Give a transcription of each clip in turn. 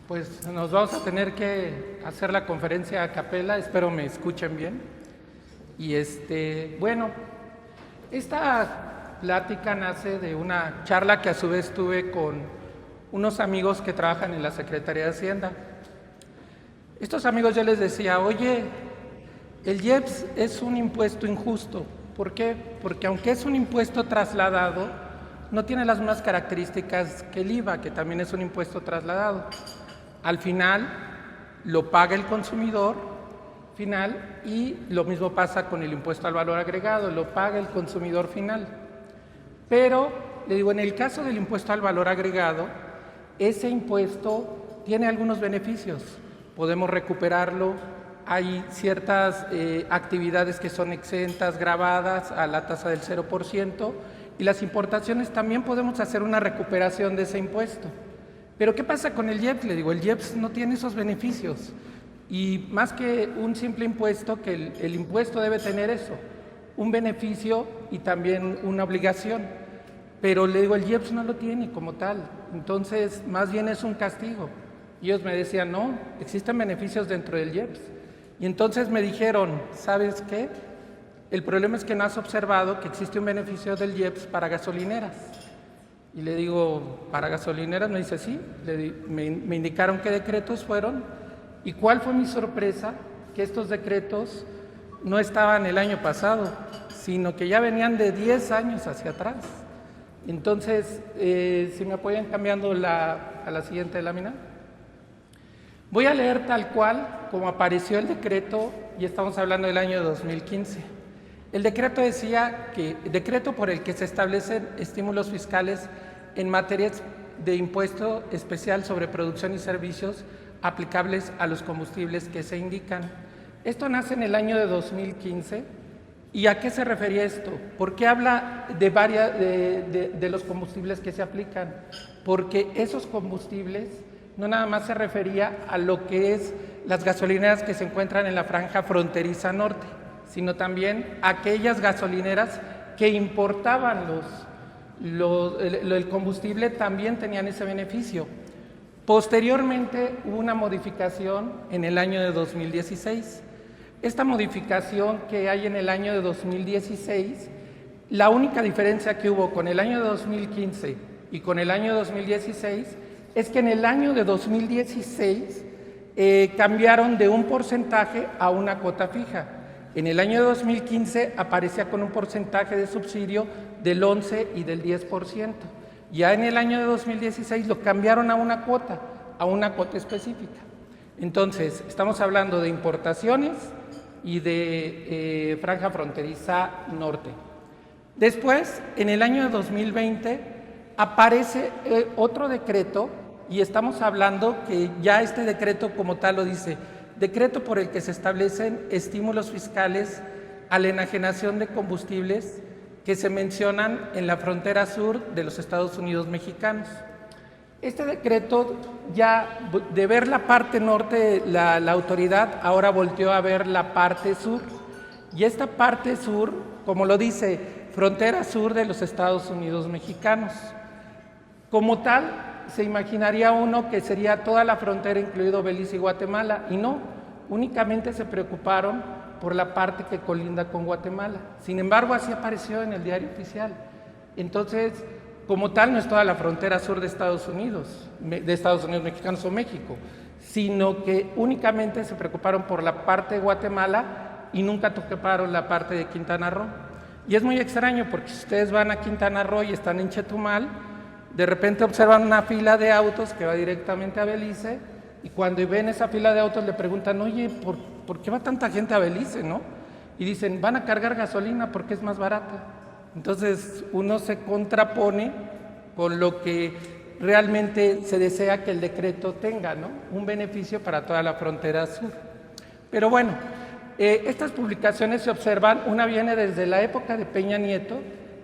Pues nos vamos a tener que hacer la conferencia a capela, espero me escuchen bien. Y bueno, esta plática nace de una charla que a su vez tuve con unos amigos que trabajan en la Secretaría de Hacienda. Estos amigos yo les decía, oye, el IEPS es un impuesto injusto. ¿Por qué? Porque aunque es un impuesto trasladado, no tiene las mismas características que el IVA, que también es un impuesto trasladado. Al final lo paga el consumidor final y lo mismo pasa con el impuesto al valor agregado, lo paga el consumidor final. Pero, le digo, en el caso del impuesto al valor agregado, ese impuesto tiene algunos beneficios. Podemos recuperarlo, hay ciertas actividades que son exentas, gravadas a la tasa del 0%, y las importaciones también podemos hacer una recuperación de ese impuesto. Pero ¿qué pasa con el IEPS? Le digo, el IEPS no tiene esos beneficios. Y más que un simple impuesto, que el impuesto debe tener eso, un beneficio y también una obligación. Pero le digo, el IEPS no lo tiene como tal. Entonces, más bien es un castigo. Y ellos me decían, no, existen beneficios dentro del IEPS. Y entonces me dijeron, ¿sabes qué? El problema es que no has observado que existe un beneficio del IEPS para gasolineras. Y le digo, ¿para gasolineras? Me dice, sí. Me indicaron qué decretos fueron. ¿Y cuál fue mi sorpresa? Que estos decretos no estaban el año pasado, sino que ya venían de 10 años hacia atrás. Entonces, si me apoyan cambiando a la siguiente lámina. Voy a leer tal cual como apareció el decreto, y estamos hablando del año 2015. El decreto decía que decreto por el que se establecen estímulos fiscales en materia de impuesto especial sobre producción y servicios aplicables a los combustibles que se indican. Esto nace en el año de 2015. ¿Y a qué se refería esto? ¿Por qué habla de los combustibles que se aplican? Porque esos combustibles no nada más se refería a lo que es las gasolineras que se encuentran en la franja fronteriza norte, sino también aquellas gasolineras que importaban el combustible también tenían ese beneficio. Posteriormente hubo una modificación en el año de 2016. Esta modificación que hay en el año de 2016, la única diferencia que hubo con el año de 2015 y con el año de 2016 es que en el año de 2016 cambiaron de un porcentaje a una cuota fija. En el año de 2015 aparecía con un porcentaje de subsidio del 11 y del 10%. Ya en el año de 2016 lo cambiaron a una cuota específica. Entonces, estamos hablando de importaciones y de franja fronteriza norte. Después, en el año de 2020, aparece otro decreto, y estamos hablando que ya este decreto como tal lo dice, decreto por el que se establecen estímulos fiscales a la enajenación de combustibles que se mencionan en la frontera sur de los Estados Unidos mexicanos. Este decreto, ya de ver la parte norte, la autoridad ahora volteó a ver la parte sur. Y esta parte sur, como lo dice, frontera sur de los Estados Unidos mexicanos. Como tal, se imaginaría uno que sería toda la frontera, incluido Belice y Guatemala, y no, únicamente se preocuparon por la parte que colinda con Guatemala. Sin embargo, así apareció en el diario oficial. Entonces, como tal, no es toda la frontera sur de Estados Unidos mexicanos o México, sino que únicamente se preocuparon por la parte de Guatemala y nunca tocaron la parte de Quintana Roo. Y es muy extraño porque si ustedes van a Quintana Roo y están en Chetumal, de repente observan una fila de autos que va directamente a Belice, y cuando ven esa fila de autos le preguntan, oye, ¿por qué va tanta gente a Belice, no? Y dicen, van a cargar gasolina porque es más barata. Entonces uno se contrapone con lo que realmente se desea que el decreto tenga, ¿no? Un beneficio para toda la frontera sur. Pero bueno, estas publicaciones se observan, una viene desde la época de Peña Nieto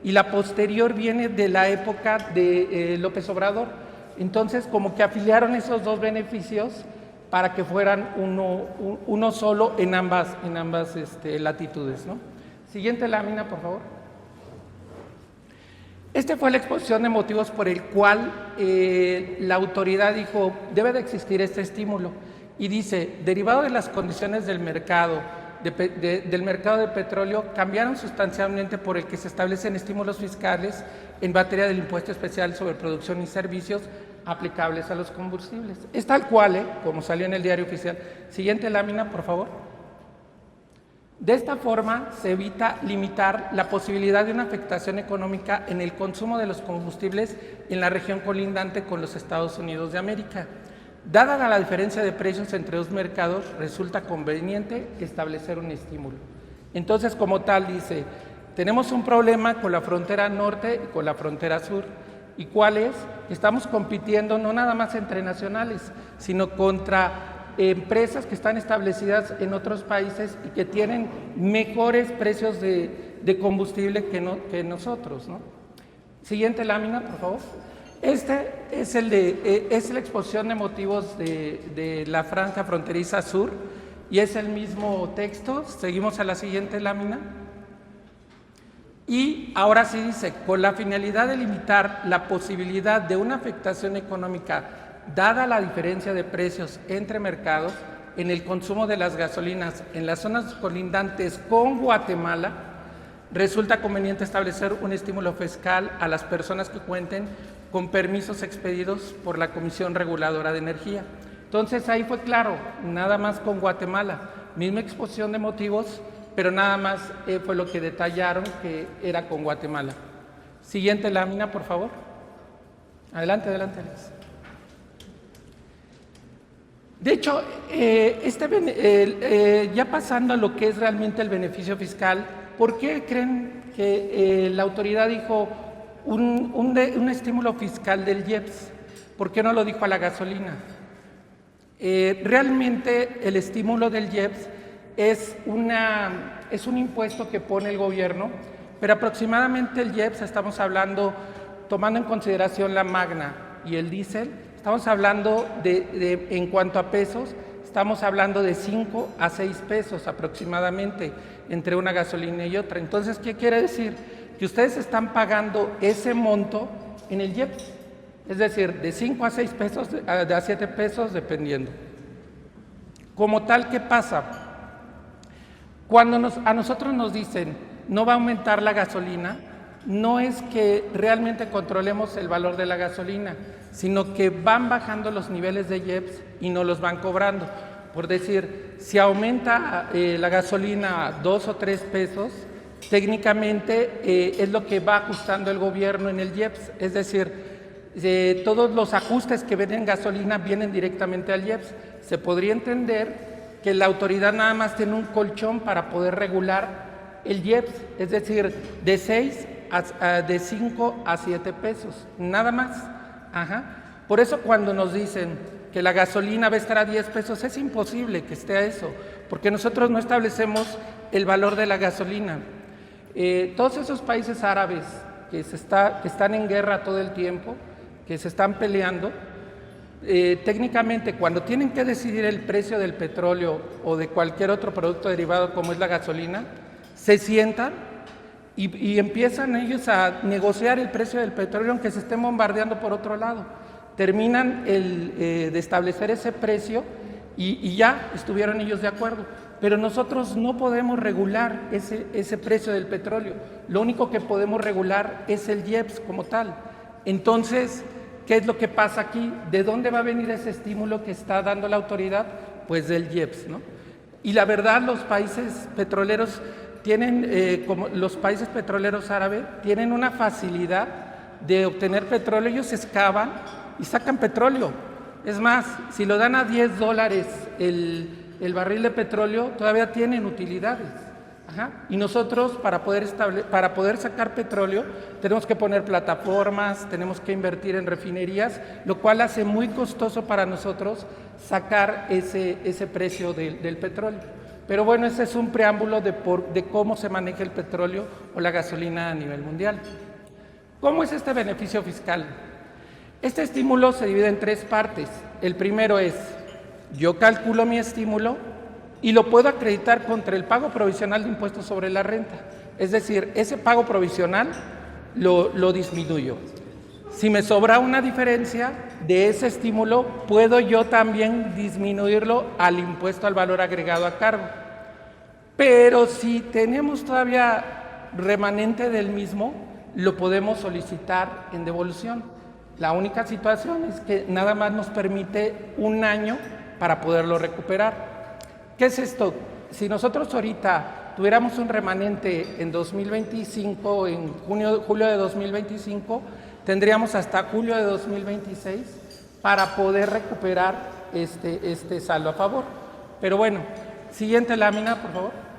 y la posterior viene de la época de López Obrador. Entonces, como que afiliaron esos dos beneficios para que fueran uno solo en ambas latitudes, ¿no? Siguiente lámina, por favor. Esta fue la exposición de motivos por el cual la autoridad dijo, debe de existir este estímulo. Y dice, derivado de las condiciones del mercado, del mercado de petróleo, cambiaron sustancialmente por el que se establecen estímulos fiscales en materia del impuesto especial sobre producción y servicios aplicables a los combustibles. Es tal cual, como salió en el diario oficial. Siguiente lámina, por favor. De esta forma se evita limitar la posibilidad de una afectación económica en el consumo de los combustibles en la región colindante con los Estados Unidos de América. Dada la diferencia de precios entre dos mercados, resulta conveniente establecer un estímulo. Entonces, como tal, dice, tenemos un problema con la frontera norte y con la frontera sur. ¿Y cuál es? Estamos compitiendo no nada más entre nacionales, sino contra empresas que están establecidas en otros países y que tienen mejores precios de combustible que nosotros, ¿no? Siguiente lámina, por favor. Este es, es la exposición de motivos de la franja fronteriza sur y es el mismo texto. Seguimos a la siguiente lámina. Y ahora sí dice, con la finalidad de limitar la posibilidad de una afectación económica dada la diferencia de precios entre mercados en el consumo de las gasolinas en las zonas colindantes con Guatemala, resulta conveniente establecer un estímulo fiscal a las personas que cuenten con permisos expedidos por la Comisión Reguladora de Energía. Entonces ahí fue claro, nada más con Guatemala, misma exposición de motivos, pero nada más fue lo que detallaron que era con Guatemala. Siguiente lámina, por favor. Adelante, adelante, Alex. De hecho, ya pasando a lo que es realmente el beneficio fiscal, ¿por qué creen que la autoridad dijo un estímulo fiscal del IEPS? ¿Por qué no lo dijo a la gasolina? Realmente el estímulo del IEPS es un impuesto que pone el gobierno, pero aproximadamente el IEPS estamos hablando, tomando en consideración la magna y el diésel, estamos hablando en cuanto a pesos, estamos hablando de 5 a 6 pesos aproximadamente entre una gasolina y otra. Entonces, ¿qué quiere decir? Que ustedes están pagando ese monto en el IEPS, es decir, de 5 a 6 pesos, a 7 pesos dependiendo. Como tal, ¿qué pasa? Cuando a nosotros nos dicen no va a aumentar la gasolina, no es que realmente controlemos el valor de la gasolina, sino que van bajando los niveles de IEPS y no los van cobrando. Por decir, si aumenta la gasolina a 2 o 3 pesos, técnicamente es lo que va ajustando el gobierno en el IEPS, es decir, todos los ajustes que ven en gasolina vienen directamente al IEPS. Se podría entender que la autoridad nada más tiene un colchón para poder regular el IEPS, es decir, de 5 a 7 pesos, nada más. Ajá. Por eso cuando nos dicen que la gasolina va a estar a 10 pesos, es imposible que esté a eso, porque nosotros no establecemos el valor de la gasolina. Todos esos países árabes que están en guerra todo el tiempo, que se están peleando, técnicamente cuando tienen que decidir el precio del petróleo o de cualquier otro producto derivado como es la gasolina, se sientan y empiezan ellos a negociar el precio del petróleo aunque se estén bombardeando por otro lado. Terminan de establecer ese precio y ya estuvieron ellos de acuerdo. Pero nosotros no podemos regular ese precio del petróleo. Lo único que podemos regular es el IEPS como tal. Entonces, ¿qué es lo que pasa aquí? ¿De dónde va a venir ese estímulo que está dando la autoridad? Pues del IEPS, ¿no? Y la verdad, los países petroleros tienen, como los países petroleros árabes, tienen una facilidad de obtener petróleo. Ellos excavan y sacan petróleo. Es más, si lo dan a $10 el barril de petróleo, todavía tienen utilidades. Ajá. Y nosotros, para poder sacar petróleo, tenemos que poner plataformas, tenemos que invertir en refinerías, lo cual hace muy costoso para nosotros sacar ese precio del petróleo. Pero bueno, ese es un preámbulo de cómo se maneja el petróleo o la gasolina a nivel mundial. ¿Cómo es este beneficio fiscal? Este estímulo se divide en 3 partes. El primero es, yo calculo mi estímulo y lo puedo acreditar contra el pago provisional de impuestos sobre la renta. Es decir, ese pago provisional lo disminuyo. Si me sobra una diferencia de ese estímulo, puedo yo también disminuirlo al impuesto al valor agregado a cargo. Pero si tenemos todavía remanente del mismo, lo podemos solicitar en devolución. La única situación es que nada más nos permite un año para poderlo recuperar. ¿Qué es esto? Si nosotros ahorita tuviéramos un remanente en 2025, en julio de 2025, tendríamos hasta julio de 2026 para poder recuperar este saldo a favor. Pero bueno, siguiente lámina, por favor.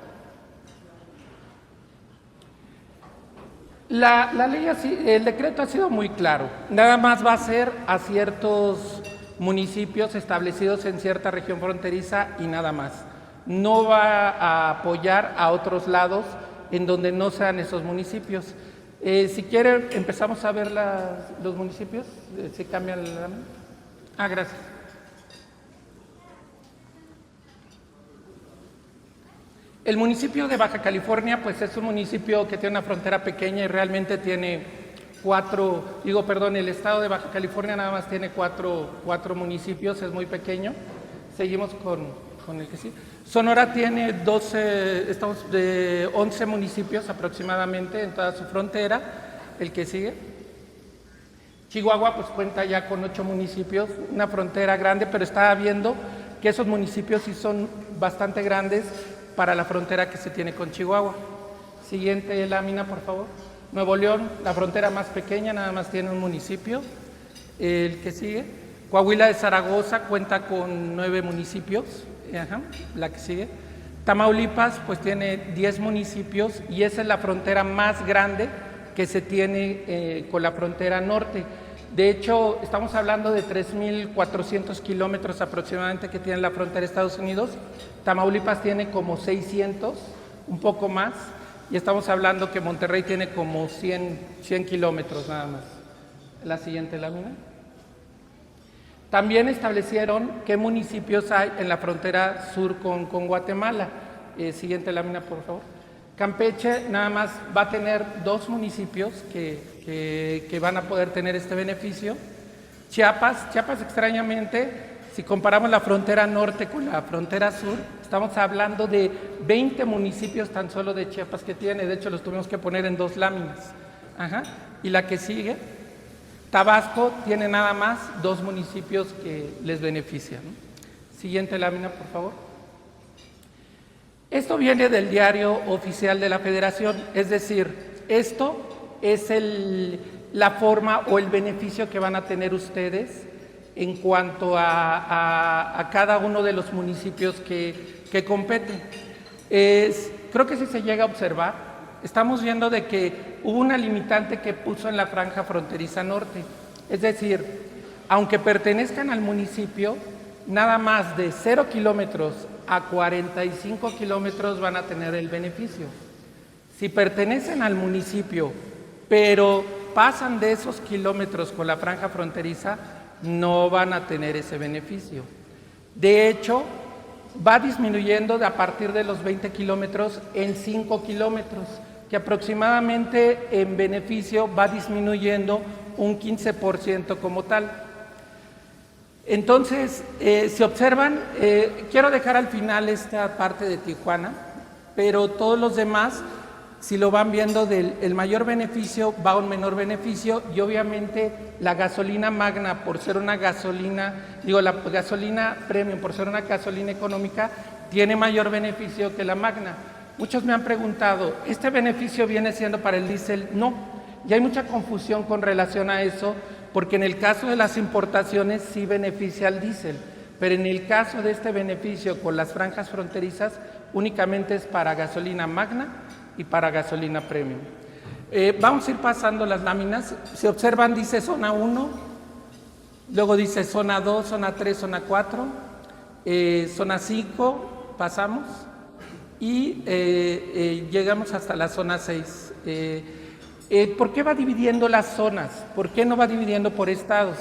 La ley, el decreto ha sido muy claro. Nada más va a ser a ciertos municipios establecidos en cierta región fronteriza y nada más. No va a apoyar a otros lados en donde no sean esos municipios. Si quieren, empezamos a ver los municipios. ¿Se cambia la? Gracias. El municipio de Baja California, pues es un municipio que tiene una frontera pequeña y realmente tiene el estado de Baja California nada más tiene cuatro municipios, es muy pequeño. Seguimos con el que sí. Sonora tiene 11 municipios aproximadamente en toda su frontera. El que sigue. Chihuahua pues cuenta ya con 8 municipios, una frontera grande, pero estaba viendo que esos municipios sí son bastante grandes para la frontera que se tiene con Chihuahua. Siguiente lámina, por favor. Nuevo León, la frontera más pequeña, nada más tiene un municipio. El que sigue. Coahuila de Zaragoza cuenta con 9 municipios. La que sigue. Tamaulipas pues tiene 10 municipios y esa es la frontera más grande que se tiene con la frontera norte. De hecho, estamos hablando de 3.400 kilómetros aproximadamente que tiene la frontera de Estados Unidos. Tamaulipas tiene como 600, un poco más, y estamos hablando que Monterrey tiene como 100 kilómetros nada más. La siguiente lámina. También establecieron qué municipios hay en la frontera sur con Guatemala. Siguiente lámina, por favor. Campeche nada más va a tener 2 municipios que van a poder tener este beneficio. Chiapas extrañamente, si comparamos la frontera norte con la frontera sur, estamos hablando de 20 municipios tan solo de Chiapas que tiene. De hecho, los tuvimos que poner en 2 láminas. Y la que sigue. Tabasco tiene nada más 2 municipios que les benefician. Siguiente lámina, por favor. Esto viene del diario oficial de la Federación, es decir, esto es la forma o el beneficio que van a tener ustedes en cuanto a cada uno de los municipios que competen. Creo que si se llega a observar, estamos viendo de que hubo una limitante que puso en la franja fronteriza norte. Es decir, aunque pertenezcan al municipio, nada más de 0 kilómetros a 45 kilómetros van a tener el beneficio. Si pertenecen al municipio, pero pasan de esos kilómetros con la franja fronteriza, no van a tener ese beneficio. De hecho, va disminuyendo a partir de los 20 kilómetros en 5 kilómetros, que aproximadamente en beneficio va disminuyendo un 15% como tal. Entonces, si observan, quiero dejar al final esta parte de Tijuana, pero todos los demás, si lo van viendo, el mayor beneficio va a un menor beneficio y obviamente la gasolina magna, por ser una gasolina, la gasolina premium, por ser una gasolina económica, tiene mayor beneficio que la magna. Muchos me han preguntado, ¿este beneficio viene siendo para el diésel? No, y hay mucha confusión con relación a eso, porque en el caso de las importaciones sí beneficia al diésel, pero en el caso de este beneficio con las franjas fronterizas únicamente es para gasolina magna y para gasolina premium. Vamos a ir pasando las láminas. Si observan, dice zona 1, luego dice zona 2, zona 3, zona 4, zona 5, pasamos y llegamos hasta la zona 6. ¿Por qué va dividiendo las zonas? ¿Por qué no va dividiendo por estados?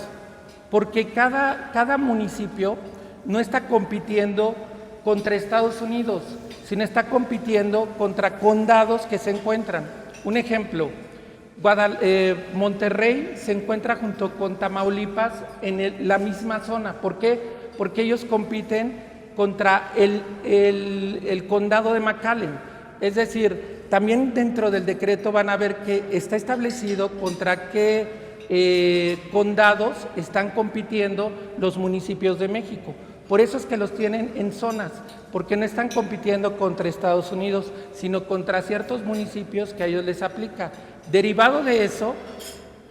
Porque cada municipio no está compitiendo contra Estados Unidos, sino está compitiendo contra condados que se encuentran. Un ejemplo, Monterrey se encuentra junto con Tamaulipas en la misma zona. ¿Por qué? Porque ellos compiten contra el condado de McAllen. Es decir, también dentro del decreto van a ver que está establecido contra qué condados están compitiendo los municipios de México. Por eso es que los tienen en zonas, porque no están compitiendo contra Estados Unidos, sino contra ciertos municipios que a ellos les aplica. Derivado de eso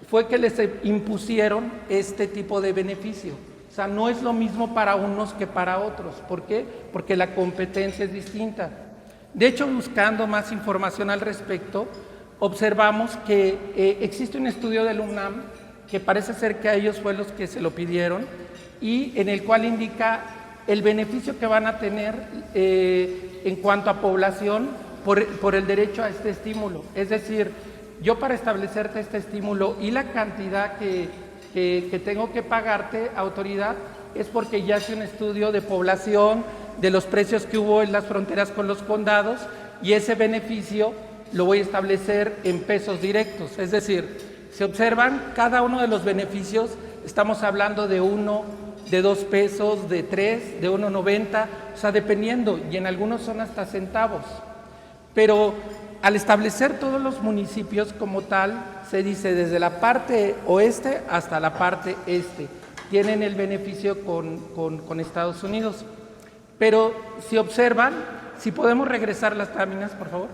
fue que les impusieron este tipo de beneficio. O sea, no es lo mismo para unos que para otros. ¿Por qué? Porque la competencia es distinta. De hecho, buscando más información al respecto, observamos que existe un estudio del UNAM que parece ser que a ellos fue los que se lo pidieron y en el cual indica el beneficio que van a tener en cuanto a población por el derecho a este estímulo. Es decir, yo para establecerte este estímulo y la cantidad que tengo que pagarte, autoridad, es porque ya hace un estudio de población, de los precios que hubo en las fronteras con los condados y ese beneficio lo voy a establecer en pesos directos. Es decir, si observan, cada uno de los beneficios, estamos hablando de 1, de 2 pesos, de 3, de 1.90, o sea, dependiendo, y en algunos son hasta centavos. Pero al establecer todos los municipios como tal, se dice desde la parte oeste hasta la parte este, tienen el beneficio con Estados Unidos. Pero si observan, si podemos regresar las láminas, por favor.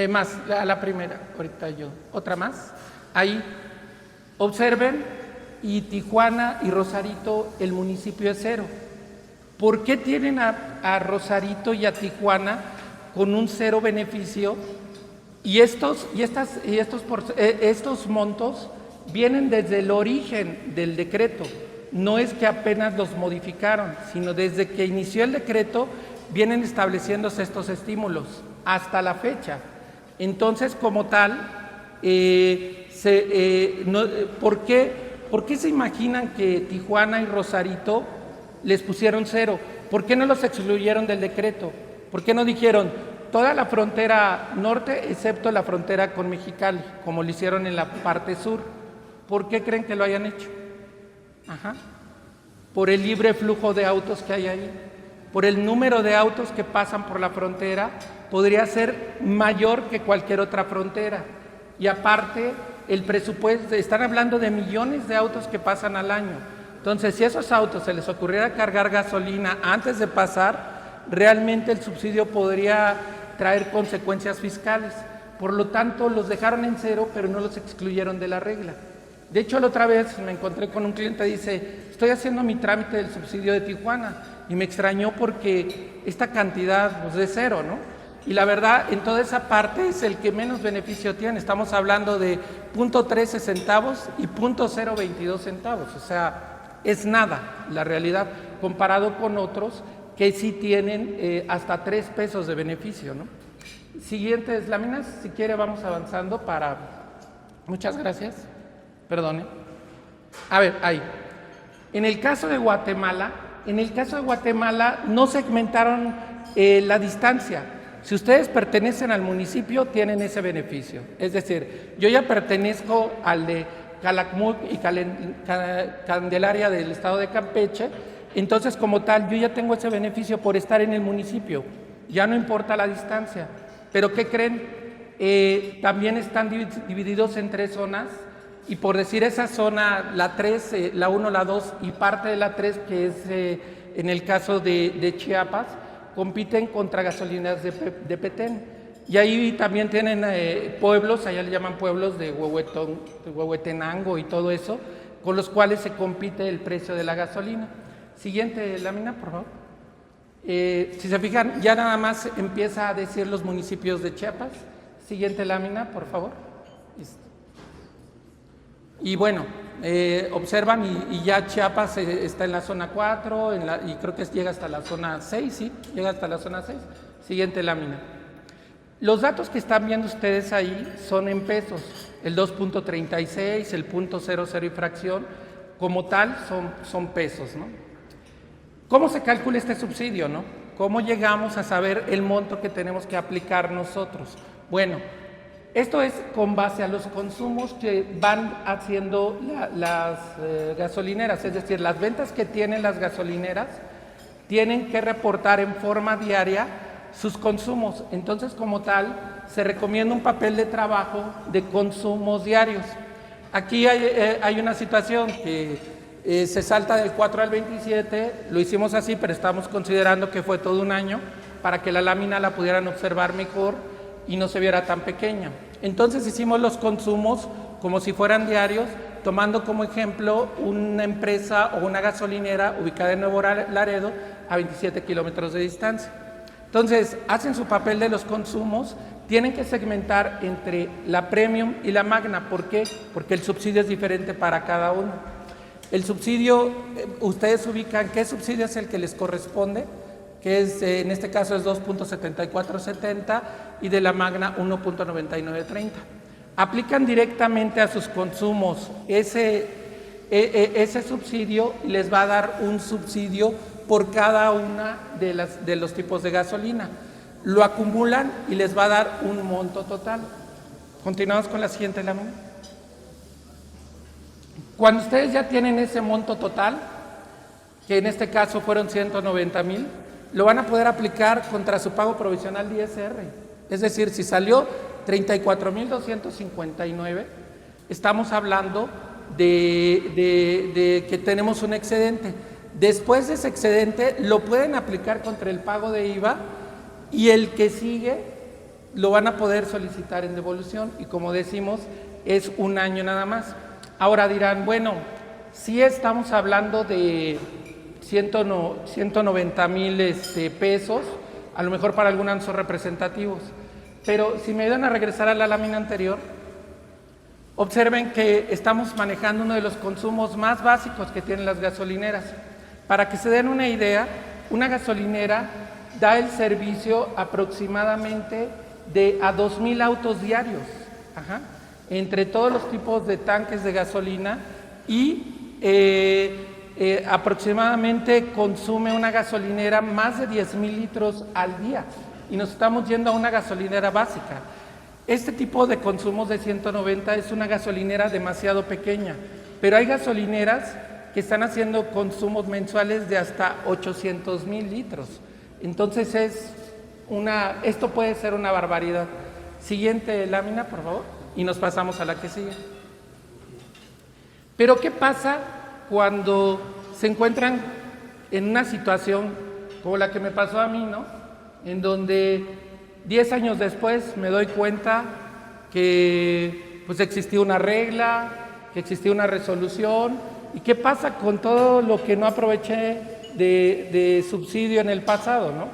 Más, a la primera, ahorita yo. Otra más. Ahí, observen, y Tijuana y Rosarito, el municipio es 0. ¿Por qué tienen a Rosarito y a Tijuana con un 0 beneficio? Y estos montos vienen desde el origen del decreto. No es que apenas los modificaron, sino desde que inició el decreto vienen estableciéndose estos estímulos hasta la fecha. Entonces, como tal, ¿por qué se imaginan que Tijuana y Rosarito les pusieron 0? ¿Por qué no los excluyeron del decreto? ¿Por qué no dijeron toda la frontera norte excepto la frontera con Mexicali, como lo hicieron en la parte sur? ¿Por qué creen que lo hayan hecho? Por el libre flujo de autos que hay ahí, por el número de autos que pasan por la frontera, podría ser mayor que cualquier otra frontera. Y aparte, el presupuesto, están hablando de millones de autos que pasan al año. Entonces, si a esos autos se les ocurriera cargar gasolina antes de pasar, realmente el subsidio podría traer consecuencias fiscales. Por lo tanto, los dejaron en 0, pero no los excluyeron de la regla. De hecho, la otra vez me encontré con un cliente que dice, estoy haciendo mi trámite del subsidio de Tijuana, y me extrañó porque esta cantidad pues, es 0, ¿no? Y la verdad, en toda esa parte es el que menos beneficio tiene. Estamos hablando de 0.13 centavos y 0.022 centavos. O sea, es nada la realidad comparado con otros que sí tienen hasta 3 pesos de beneficio, ¿no? Siguientes láminas, si quiere vamos avanzando para... Muchas gracias. Perdone. A ver, ahí. En el caso de Guatemala no segmentaron la distancia. Si ustedes pertenecen al municipio, tienen ese beneficio. Es decir, yo ya pertenezco al de Calakmul y Candelaria del estado de Campeche, entonces como tal, yo ya tengo ese beneficio por estar en el municipio. Ya no importa la distancia. Pero ¿qué creen? También están divididos en 3 zonas. Y por decir esa zona, la 3, la 1, la 2 y parte de la 3, que es en el caso de Chiapas, compiten contra gasolineras de Petén. Y ahí también tienen pueblos, allá le llaman pueblos de Huehuetenango y todo eso, con los cuales se compite el precio de la gasolina. Siguiente lámina, por favor. Si se fijan, ya nada más empieza a decir los municipios de Chiapas. Siguiente lámina, por favor. Y bueno, observan y ya Chiapas está en la zona 4 y creo que llega hasta la zona 6, ¿sí? Llega hasta la zona 6. Siguiente lámina. Los datos que están viendo ustedes ahí son en pesos. El 2.36, el 0.00 y fracción, como tal, son pesos, ¿no? ¿Cómo se calcula este subsidio, no? ¿Cómo llegamos a saber el monto que tenemos que aplicar nosotros? Bueno, Esto es con base a los consumos que van haciendo las gasolineras, es decir, las ventas que tienen las gasolineras tienen que reportar en forma diaria sus consumos. Entonces, como tal, se recomienda un papel de trabajo de consumos diarios. Aquí hay una situación que se salta del 4 al 27, lo hicimos así, pero estamos considerando que fue todo un año para que la lámina la pudieran observar mejor y no se viera tan pequeña. Entonces hicimos los consumos como si fueran diarios, tomando como ejemplo una empresa o una gasolinera ubicada en Nuevo Laredo a 27 kilómetros de distancia. Entonces, hacen su papel de los consumos, tienen que segmentar entre la Premium y la Magna. ¿Por qué? Porque el subsidio es diferente para cada uno. El subsidio, ustedes ubican qué subsidio es el que les corresponde, que es, en este caso es 2.7470 y de la Magna 1.9930. Aplican directamente a sus consumos ese subsidio y les va a dar un subsidio por cada una de los tipos de gasolina. Lo acumulan y les va a dar un monto total. Continuamos con la siguiente lámina. Cuando ustedes ya tienen ese monto total, que en este caso fueron 190,000, lo van a poder aplicar contra su pago provisional de ISR. Es decir, si salió 34,259, estamos hablando de que tenemos un excedente. Después de ese excedente lo pueden aplicar contra el pago de IVA y el que sigue lo van a poder solicitar en devolución y, como decimos, es un año nada más. Ahora dirán, bueno, sí estamos hablando de 190,000 pesos, a lo mejor para algunos son representativos, pero si me ayudan a regresar a la lámina anterior, observen que estamos manejando uno de los consumos más básicos que tienen las gasolineras. Para que se den una idea, una gasolinera da el servicio aproximadamente a 2,000 autos diarios, entre todos los tipos de tanques de gasolina, y aproximadamente consume una gasolinera más de 10,000 litros al día, y nos estamos yendo a una gasolinera básica. Este tipo de consumos de 190 es una gasolinera demasiado pequeña, pero hay gasolineras que están haciendo consumos mensuales de hasta 800,000 litros. Entonces esto puede ser una barbaridad. Siguiente lámina, por favor, y nos pasamos a la que sigue. Pero ¿qué pasa cuando se encuentran en una situación como la que me pasó a mí, ¿no? En donde 10 años después me doy cuenta que pues existía una regla, que existía una resolución. ¿Y qué pasa con todo lo que no aproveché de subsidio en el pasado, no?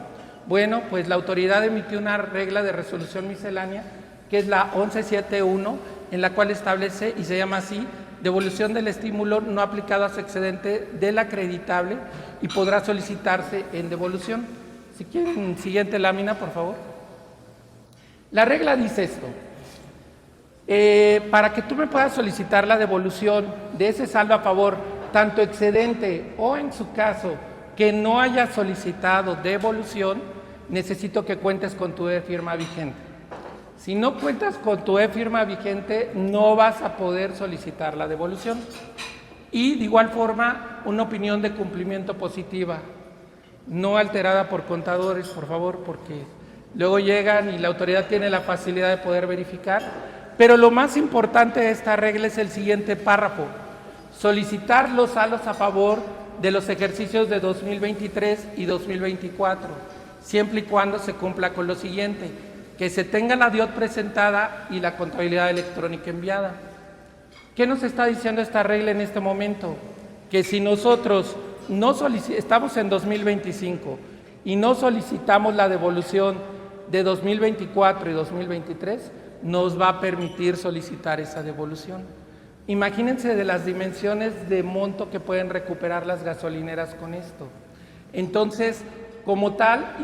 Bueno, pues la autoridad emitió una regla de resolución miscelánea, que es la 1171, en la cual establece, y se llama así, devolución del estímulo no aplicado a su excedente del acreditable y podrá solicitarse en devolución. Si quieren, siguiente lámina, por favor. La regla dice esto. Para que tú me puedas solicitar la devolución de ese saldo a favor, tanto excedente o en su caso que no haya solicitado devolución, necesito que cuentes con tu e-firma vigente. Si no cuentas con tu e-firma vigente, no vas a poder solicitar la devolución. Y de igual forma, una opinión de cumplimiento positiva, no alterada por contadores, por favor, porque luego llegan y la autoridad tiene la facilidad de poder verificar. Pero lo más importante de esta regla es el siguiente párrafo: solicitar los saldos a favor de los ejercicios de 2023 y 2024, siempre y cuando se cumpla con lo siguiente: que se tenga la DIOT presentada y la contabilidad electrónica enviada. ¿Qué nos está diciendo esta regla en este momento? Que si nosotros estamos en 2025 y no solicitamos la devolución de 2024 y 2023, nos va a permitir solicitar esa devolución. Imagínense de las dimensiones de monto que pueden recuperar las gasolineras con esto. Entonces, como tal,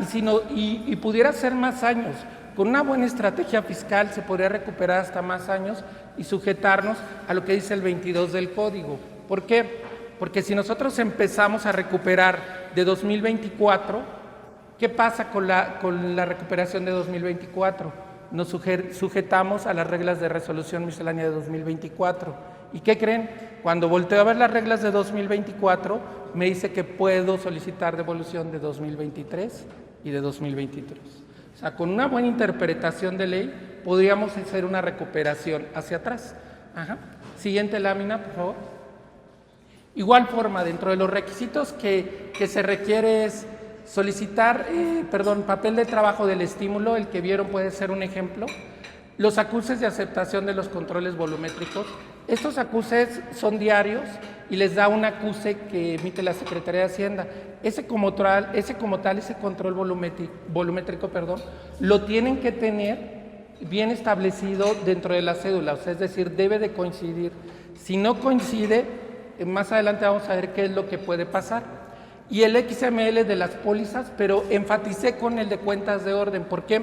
y pudiera ser más años, con una buena estrategia fiscal se podría recuperar hasta más años y sujetarnos a lo que dice el 22 del código. ¿Por qué? Porque si nosotros empezamos a recuperar de 2024, ¿qué pasa con la recuperación de 2024? nos sujetamos a las reglas de resolución miscelánea de 2024. ¿Y qué creen? Cuando volteo a ver las reglas de 2024, me dice que puedo solicitar devolución de 2023 y de 2023. O sea, con una buena interpretación de ley, podríamos hacer una recuperación hacia atrás. Ajá. Siguiente lámina, por favor. Igual forma, dentro de los requisitos que se requiere es solicitar, papel de trabajo del estímulo, el que vieron puede ser un ejemplo. Los acuses de aceptación de los controles volumétricos. Estos acuses son diarios y les da un acuse que emite la Secretaría de Hacienda. Ese control volumétrico, lo tienen que tener bien establecido dentro de la cédula, o sea, es decir, debe de coincidir. Si no coincide, más adelante vamos a ver qué es lo que puede pasar. Y el XML de las pólizas, pero enfaticé con el de cuentas de orden, porque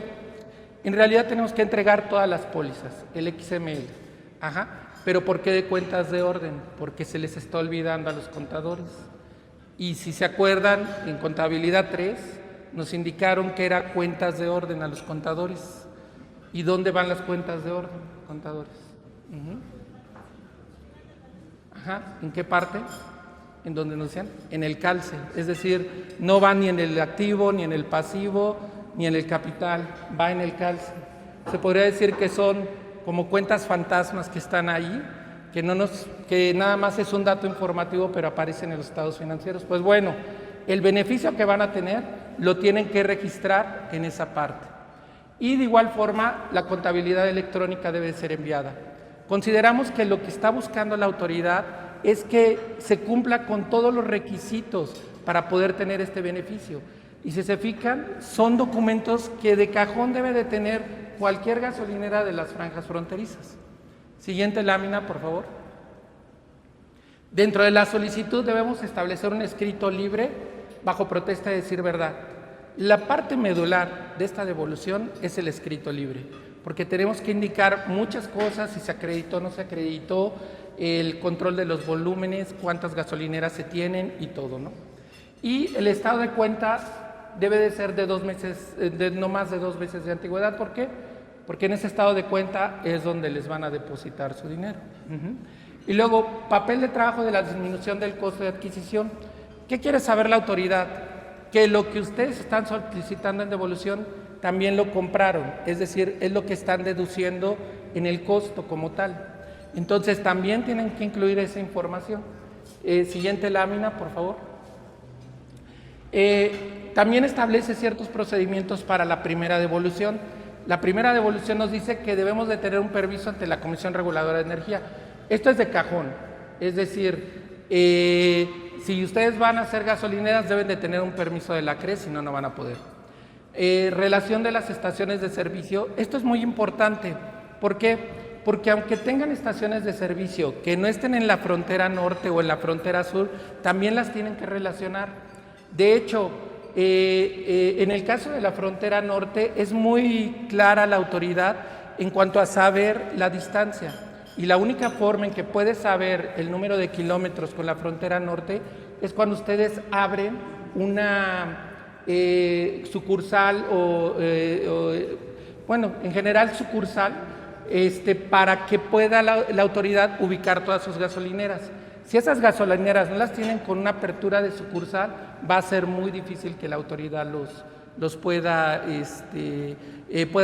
en realidad tenemos que entregar todas las pólizas, el XML. Ajá. ¿Pero por qué de cuentas de orden? Porque se les está olvidando a los contadores. Y si se acuerdan, en contabilidad 3 nos indicaron que era cuentas de orden a los contadores. ¿Y dónde van las cuentas de orden, contadores? Ajá, ¿en qué parte? ¿En dónde nos decían? En el calce, es decir, no va ni en el activo, ni en el pasivo, ni en el capital, va en el calce. Se podría decir que son como cuentas fantasmas que están ahí, que nada más es un dato informativo, pero aparecen en los estados financieros. Pues bueno, el beneficio que van a tener lo tienen que registrar en esa parte. Y de igual forma, la contabilidad electrónica debe ser enviada. Consideramos que lo que está buscando la autoridad es que se cumpla con todos los requisitos para poder tener este beneficio. Y si se fijan, son documentos que de cajón debe de tener cualquier gasolinera de las franjas fronterizas. Siguiente lámina, por favor. Dentro de la solicitud debemos establecer un escrito libre bajo protesta de decir verdad. La parte medular de esta devolución es el escrito libre, porque tenemos que indicar muchas cosas, si se acreditó o no se acreditó, el control de los volúmenes, cuántas gasolineras se tienen y todo, ¿no? Y el estado de cuenta debe de ser de 2 meses, no más de 2 meses de antigüedad. ¿Por qué? Porque en ese estado de cuenta es donde les van a depositar su dinero. Y luego, papel de trabajo de la disminución del costo de adquisición. ¿Qué quiere saber la autoridad? Que lo que ustedes están solicitando en devolución también lo compraron, es decir, es lo que están deduciendo en el costo como tal. Entonces también tienen que incluir esa información. Siguiente lámina, por favor. También establece ciertos procedimientos para la primera devolución. La primera devolución nos dice que debemos de tener un permiso ante la Comisión Reguladora de Energía. Esto es de cajón, es decir, si ustedes van a hacer gasolineras deben de tener un permiso de la CRE, si no, no van a poder. Relación de las estaciones de servicio, esto es muy importante. ¿Por qué? Porque aunque tengan estaciones de servicio que no estén en la frontera norte o en la frontera sur, también las tienen que relacionar. De hecho, en el caso de la frontera norte es muy clara la autoridad en cuanto a saber la distancia. Y la única forma en que puedes saber el número de kilómetros con la frontera norte es cuando ustedes abren una sucursal en general sucursal, para que pueda la autoridad ubicar todas sus gasolineras. Si esas gasolineras no las tienen con una apertura de sucursal, va a ser muy difícil que la autoridad los pueda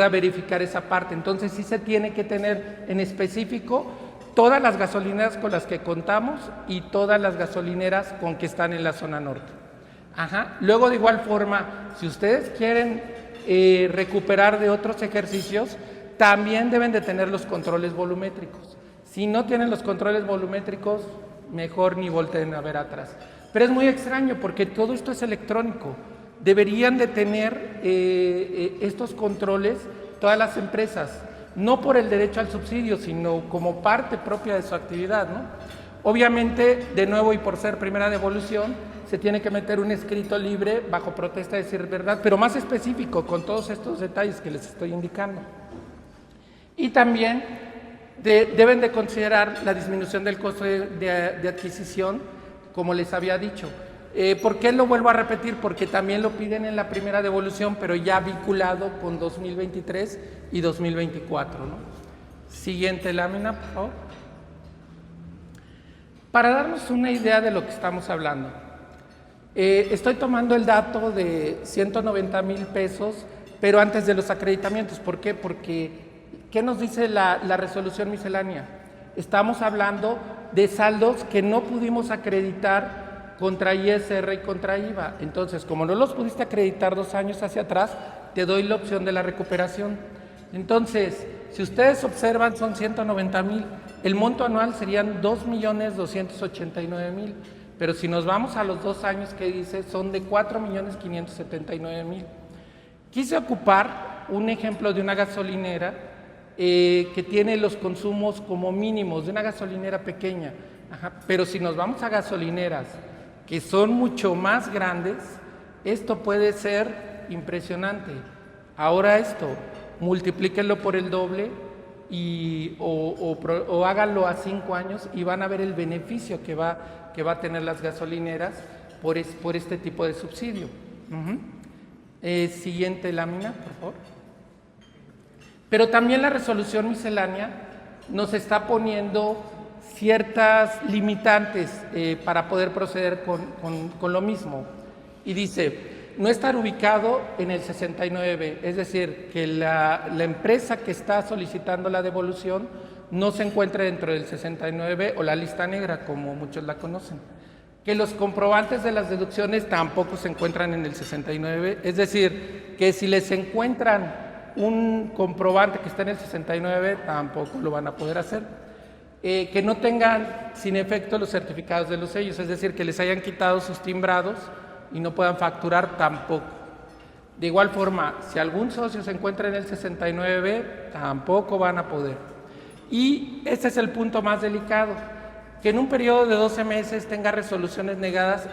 verificar esa parte. Entonces sí se tiene que tener en específico todas las gasolineras con las que contamos y todas las gasolineras con que están en la zona norte. Ajá. Luego, de igual forma, si ustedes quieren recuperar de otros ejercicios, también deben de tener los controles volumétricos. Si no tienen los controles volumétricos, mejor ni volteen a ver atrás. Pero es muy extraño porque todo esto es electrónico. Deberían de tener estos controles todas las empresas, no por el derecho al subsidio, sino como parte propia de su actividad, ¿no? Obviamente, de nuevo, y por ser primera devolución, se tiene que meter un escrito libre bajo protesta de decir verdad, pero más específico, con todos estos detalles que les estoy indicando. Y también deben de considerar la disminución del costo de adquisición, como les había dicho. ¿Por qué lo vuelvo a repetir? Porque también lo piden en la primera devolución, pero ya vinculado con 2023 y 2024, ¿no? Siguiente lámina, por favor. Para darnos una idea de lo que estamos hablando, estoy tomando el dato de 190,000 pesos, pero antes de los acreditamientos. ¿Por qué? Porque, ¿qué nos dice la resolución miscelánea? Estamos hablando de saldos que no pudimos acreditar contra ISR y contra IVA. Entonces, como no los pudiste acreditar 2 años hacia atrás, te doy la opción de la recuperación. Entonces, si ustedes observan, son 190,000. El monto anual serían 2,289,000. Pero si nos vamos a los 2 años que dice, son de 4,579,000. Quise ocupar un ejemplo de una gasolinera que tiene los consumos como mínimos, de una gasolinera pequeña. Pero si nos vamos a gasolineras que son mucho más grandes, esto puede ser impresionante. Ahora esto, multiplíquenlo por el doble o háganlo a 5 años y van a ver el beneficio que va a tener las gasolineras por este tipo de subsidio. Siguiente lámina, por favor. Pero también la resolución miscelánea nos está poniendo ciertas limitantes para poder proceder con lo mismo. Y dice, no estar ubicado en el 69, es decir, que la empresa que está solicitando la devolución no se encuentre dentro del 69 o la lista negra, como muchos la conocen. Que los comprobantes de las deducciones tampoco se encuentran en el 69, es decir, que si les encuentran un comprobante que está en el 69, tampoco lo van a poder hacer. Que no tengan sin efecto los certificados de los sellos, es decir, que les hayan quitado sus timbrados y no puedan facturar tampoco. De igual forma, si algún socio se encuentra en el 69, tampoco van a poder. Y este es el punto más delicado, que en un periodo de 12 meses tenga resoluciones negadas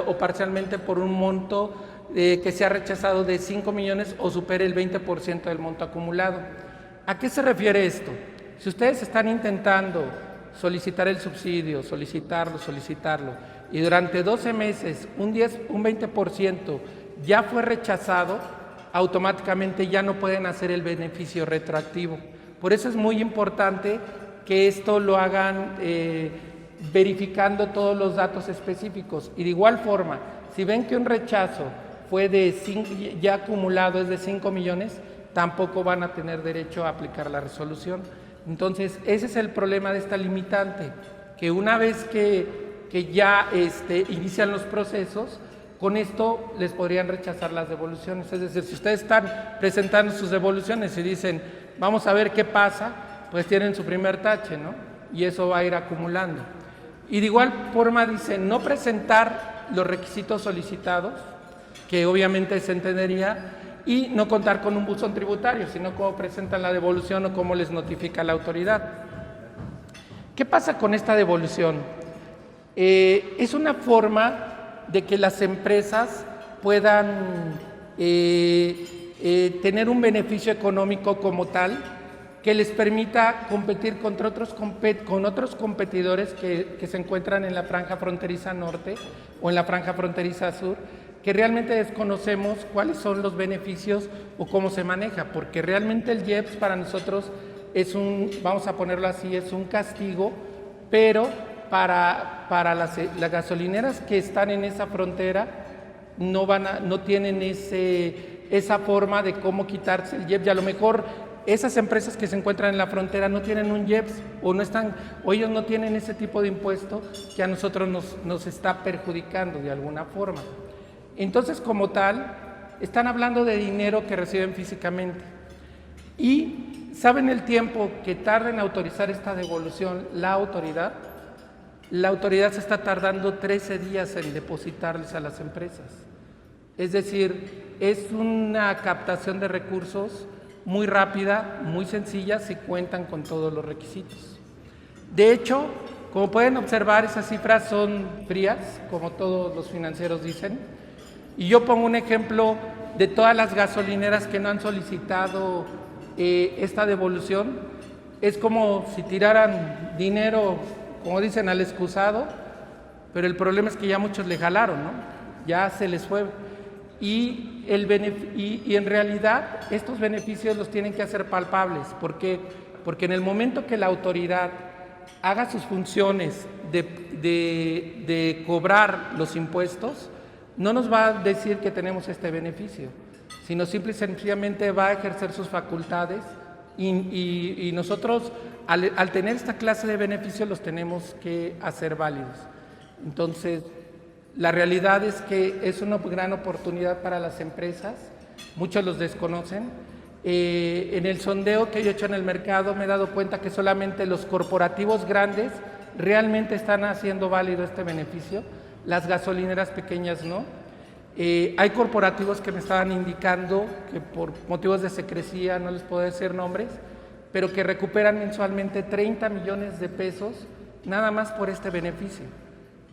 o parcialmente por un monto que sea rechazado de 5 millones o supere el 20% del monto acumulado. ¿A qué se refiere esto? Si ustedes están intentando solicitar el subsidio, solicitarlo, y durante 12 meses un 20% ya fue rechazado, automáticamente ya no pueden hacer el beneficio retroactivo. Por eso es muy importante que esto lo hagan verificando todos los datos específicos. Y de igual forma, si ven que un rechazo fue ya acumulado, es de 5 millones, tampoco van a tener derecho a aplicar la resolución. Entonces, ese es el problema de esta limitante, que una vez que ya inician los procesos, con esto les podrían rechazar las devoluciones. Es decir, si ustedes están presentando sus devoluciones y dicen, vamos a ver qué pasa, pues tienen su primer tache, ¿no? Y eso va a ir acumulando. Y de igual forma dice, no presentar los requisitos solicitados, que obviamente se entendería, y no contar con un buzón tributario, sino cómo presentan la devolución o cómo les notifica la autoridad. ¿Qué pasa con esta devolución? Es una forma de que las empresas puedan tener un beneficio económico como tal, que les permita competir con otros competidores que se encuentran en la franja fronteriza norte o en la franja fronteriza sur, que realmente desconocemos cuáles son los beneficios o cómo se maneja, porque realmente el IEPS para nosotros es vamos a ponerlo así, es un castigo, pero para las gasolineras que están en esa frontera no tienen esa forma de cómo quitarse el IEPS, y a lo mejor esas empresas que se encuentran en la frontera no tienen un IEPS o ellos no tienen ese tipo de impuesto que a nosotros nos está perjudicando de alguna forma. Entonces, como tal, están hablando de dinero que reciben físicamente. Y ¿saben el tiempo que tarda en autorizar esta devolución la autoridad? La autoridad se está tardando 13 días en depositarles a las empresas. Es decir, es una captación de recursos muy rápida, muy sencilla, si cuentan con todos los requisitos. De hecho, como pueden observar, esas cifras son frías, como todos los financieros dicen. Y yo pongo un ejemplo de todas las gasolineras que no han solicitado esta devolución. Es como si tiraran dinero, como dicen, al excusado, pero el problema es que ya muchos le jalaron, ¿no? Ya se les fue. Y en realidad estos beneficios los tienen que hacer palpables. ¿Por qué? Porque en el momento que la autoridad haga sus funciones de cobrar los impuestos, no nos va a decir que tenemos este beneficio, sino simple y sencillamente va a ejercer sus facultades y nosotros al tener esta clase de beneficios los tenemos que hacer válidos. Entonces, la realidad es que es una gran oportunidad para las empresas, muchos los desconocen. En el sondeo que yo he hecho en el mercado me he dado cuenta que solamente los corporativos grandes realmente están haciendo válido este beneficio, las gasolineras pequeñas no. Hay corporativos que me estaban indicando que por motivos de secrecía, no les puedo decir nombres, pero que recuperan mensualmente 30 millones de pesos nada más por este beneficio.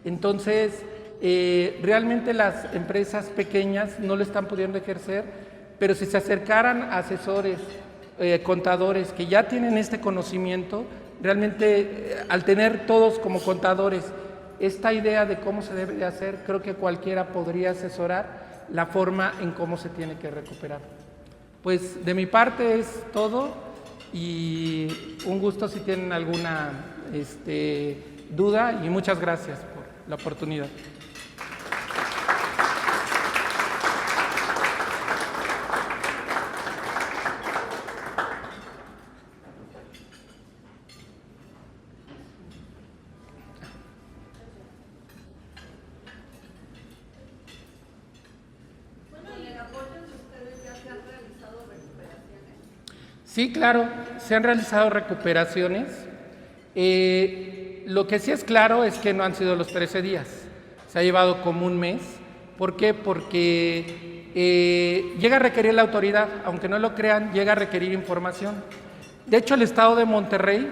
Entonces, realmente las empresas pequeñas no lo están pudiendo ejercer, pero si se acercaran a asesores, contadores que ya tienen este conocimiento, realmente al tener todos como contadores esta idea de cómo se debe de hacer, creo que cualquiera podría asesorar la forma en cómo se tiene que recuperar. Pues de mi parte es todo y un gusto si tienen alguna duda y muchas gracias por la oportunidad. Sí, claro, se han realizado recuperaciones. Lo que sí es claro es que no han sido los 13 días, se ha llevado como un mes. ¿Por qué? Porque llega a requerir la autoridad, aunque no lo crean, llega a requerir información. De hecho, el Estado de Monterrey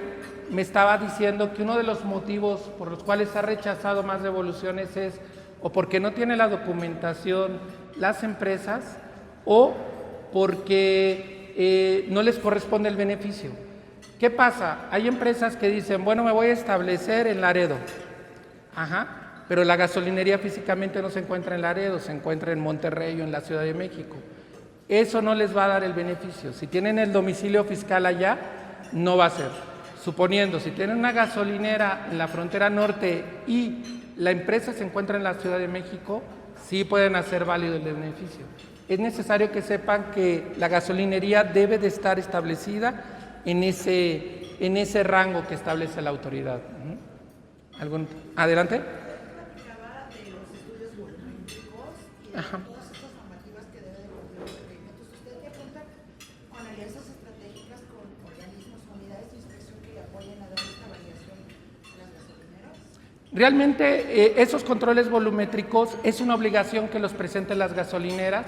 me estaba diciendo que uno de los motivos por los cuales ha rechazado más devoluciones es o porque no tiene la documentación las empresas o porque no les corresponde el beneficio. ¿Qué pasa? Hay empresas que dicen, bueno, me voy a establecer en Laredo. Ajá, pero la gasolinería físicamente no se encuentra en Laredo, se encuentra en Monterrey o en la Ciudad de México. Eso no les va a dar el beneficio. Si tienen el domicilio fiscal allá, no va a ser. Suponiendo, si tienen una gasolinera en la frontera norte y la empresa se encuentra en la Ciudad de México, sí pueden hacer válido el beneficio. Es necesario que sepan que la gasolinería debe de estar establecida en ese rango que establece la autoridad. ¿Adelante? Platicaba de los estudios volumétricos y de todas estas normativas que debe de cumplir los requerimientos. ¿Usted qué cuenta con alianzas estratégicas con organismos o unidades de inspección que le apoyen a dar esta variación a las gasolineras? Realmente esos controles volumétricos es una obligación que los presenten las gasolineras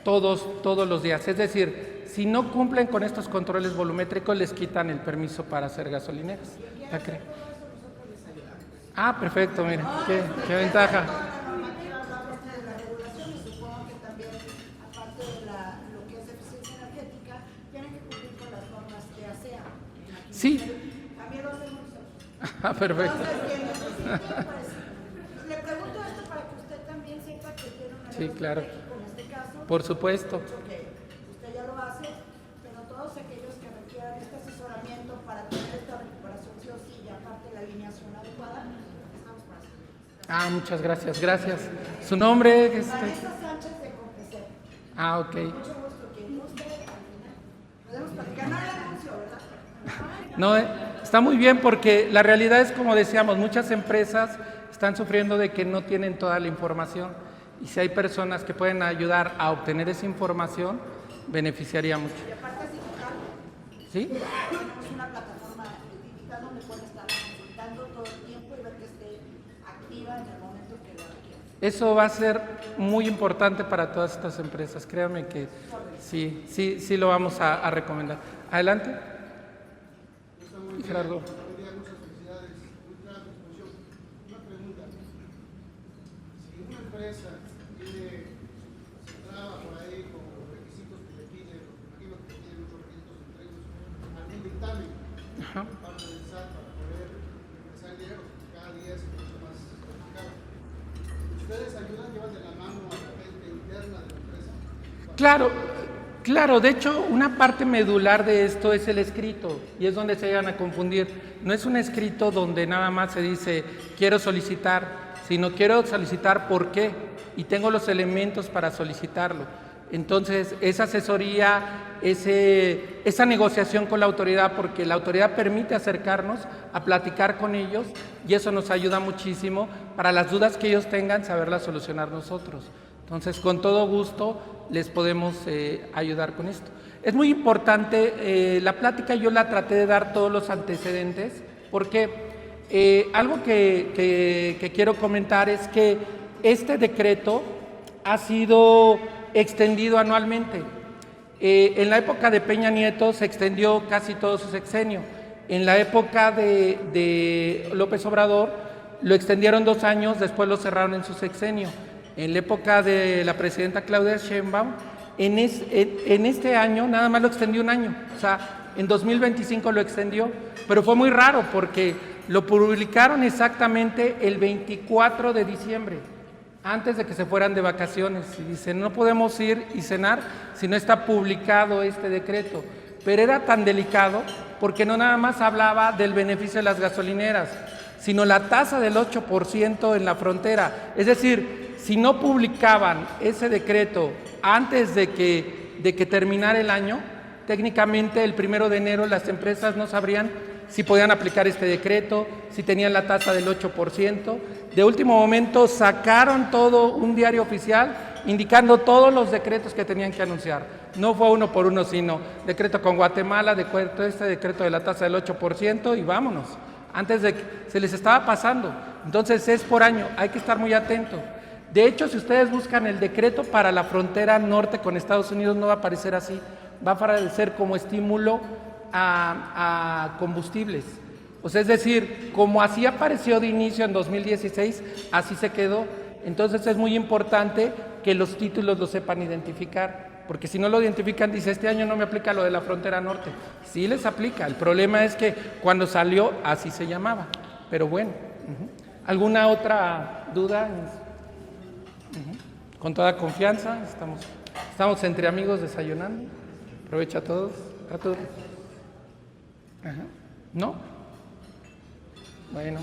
todos los días. Es decir, si no cumplen con estos controles volumétricos, les quitan el permiso para hacer gasolineras. Ah, perfecto, mira, qué ventaja. Sí. Ah, perfecto. Le pregunto esto para que usted también sepa que tiene una Sí, claro. en este caso. Por supuesto. Porque usted ya lo hace, pero todos aquellos que requieran este asesoramiento para tener esta recuperación sí o sí y aparte la alineación adecuada, estamos para servir. Ah, muchas gracias, gracias. ¿Su nombre? Vanessa Sánchez de Complecer. Ah, ok. Mucho gusto. Quien guste, al final podemos platicar. No el anuncio, ¿verdad? No, está muy bien porque la realidad es, como decíamos, muchas empresas están sufriendo de que no tienen toda la información y si hay personas que pueden ayudar a obtener esa información, beneficiaría mucho. Y aparte es digital. ¿Sí? Tenemos una plataforma digital donde pueden estar consultando todo el tiempo y ver que esté activa en el momento que lo requieran. Eso va a ser muy importante para todas estas empresas. Créanme que sí lo vamos a recomendar. Adelante. Gerardo. Muchas felicidades, mucha disposición. Una pregunta. Si una empresa tiene centrada por ahí con los requisitos que le piden, imagino que tiene muchos requisitos entre ellos, algún dictamen por parte del SAT para poder ingresar el dinero, porque cada día es mucho más complicado. Claro, claro, de hecho, una parte medular de esto es el escrito, y es donde se llegan a confundir. No es un escrito donde nada más se dice, quiero solicitar, sino quiero solicitar por qué, y tengo los elementos para solicitarlo. Entonces, esa asesoría, esa negociación con la autoridad, porque la autoridad permite acercarnos a platicar con ellos, y eso nos ayuda muchísimo para las dudas que ellos tengan, saberlas solucionar nosotros. Entonces, con todo gusto les podemos ayudar con esto. Es muy importante, la plática yo la traté de dar todos los antecedentes, porque algo que quiero comentar es que este decreto ha sido extendido anualmente. En la época de Peña Nieto se extendió casi todo su sexenio. En la época de López Obrador lo extendieron 2 años, después lo cerraron en su sexenio. En la época de la presidenta Claudia Sheinbaum, en este año nada más lo extendió 1 año, o sea, en 2025 lo extendió, pero fue muy raro porque lo publicaron exactamente el 24 de diciembre, antes de que se fueran de vacaciones, y dicen, no podemos ir y cenar si no está publicado este decreto, pero era tan delicado porque no nada más hablaba del beneficio de las gasolineras, sino la tasa del 8% en la frontera, es decir, si no publicaban ese decreto antes de que terminara el año, técnicamente el 1 de enero las empresas no sabrían si podían aplicar este decreto, si tenían la tasa del 8%. De último momento sacaron todo un diario oficial indicando todos los decretos que tenían que anunciar. No fue uno por uno, sino decreto con Guatemala, este decreto de la tasa del 8% y vámonos. Antes de que se les estaba pasando. Entonces es por año, hay que estar muy atentos. De hecho, si ustedes buscan el decreto para la frontera norte con Estados Unidos, no va a aparecer así, va a aparecer como estímulo a combustibles. O sea, es decir, como así apareció de inicio en 2016, así se quedó. Entonces es muy importante que los títulos lo sepan identificar, porque si no lo identifican, dice, este año no me aplica lo de la frontera norte. Sí les aplica, el problema es que cuando salió así se llamaba, pero bueno. ¿Alguna otra duda? Con toda confianza, estamos entre amigos desayunando. Aprovecha a todos. ¿No? Bueno.